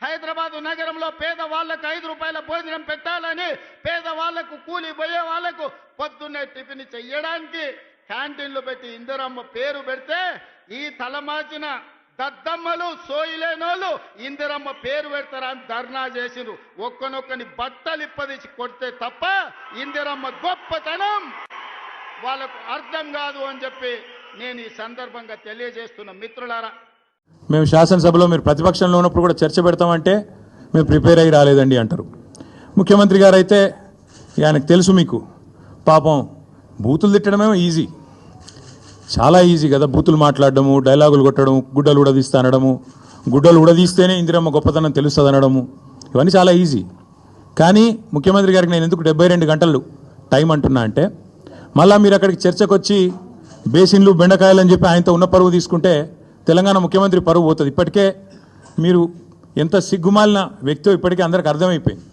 హైదరాబాద్ నగరంలో పేదవాళ్లకు 5 రూపాయల భోజనం పెట్టాలని, పేదవాళ్లకు కూలి పోయే వాళ్లకు పొద్దున్నే టిఫిన్ చెయ్యడానికి క్యాంటీన్లు పెట్టి ఇందిరమ్మ పేరు పెడితే ఈ తలమాచిన దద్దమ్మలు సోయిలేనోళ్ళు ఇందిరమ్మ పేరు పెడతారని ధర్నా చేసిరు. ఒక్కనొక్కని బట్టలిప్పదీసి కొడితే తప్ప ఇందిరమ్మ గొప్పతనం వాళ్ళకు అర్థం కాదు అని చెప్పి నేను ఈ సందర్భంగా తెలియజేస్తున్న మిత్రులారా. మేము శాసనసభలో మీరు ప్రతిపక్షంలో ఉన్నప్పుడు కూడా చర్చ పెడతామంటే మేము ప్రిపేర్ అయ్యి రాలేదండి అంటారు. ముఖ్యమంత్రి గారు అయితే ఆయనకు తెలుసు, మీకు పాపం బూతులు తిట్టడమేమో ఈజీ, చాలా ఈజీ కదా. బూతులు మాట్లాడడము, డైలాగులు కొట్టడం, గుడ్డలు ఉడదీస్తా అనడము, గుడ్డలు ఉడదీస్తేనే ఇందిరమ్మ గొప్పతనం తెలుస్తుంది అనడము, ఇవన్నీ చాలా ఈజీ. కానీ ముఖ్యమంత్రి గారికి నేను ఎందుకు 72 గంటలు టైం అంటున్నా అంటే, మళ్ళీ మీరు అక్కడికి చర్చకు వచ్చి బేసిన్లు బెండకాయలు అని చెప్పి ఆయనతో ఉన్న పరువు తీసుకుంటే తెలంగాణ ముఖ్యమంత్రి పరువు పోతుంది. ఇప్పటికే మీరు ఎంత సిగ్గుమాలిన వ్యక్తో ఇప్పటికే అందరికి అర్థమైపోయింది.